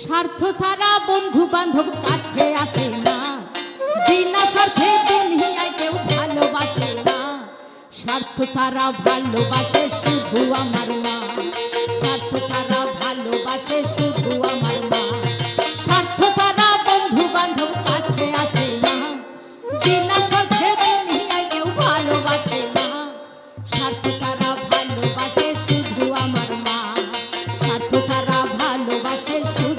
স্বার্থ ছাড়া বন্ধু বান্ধব কাছে আসে না, বিনা স্বার্থে দুনিয়ায় কেউ ভালোবাসে না। স্বার্থ ছাড়া ভালোবাসে শুধু আমার মা, স্বার্থ ছাড়া ভালোবাসে শুধু আমার মা। স্বার্থ ছাড়া বন্ধু বান্ধব কাছে আসে না, বিনা স্বার্থে দুনিয়ায় কেউ ভালোবাসে না। স্বার্থ ছাড়া ভালোবাসে শুধু আমার মা, স্বার্থ ছাড়া ভালোবাসে শুধু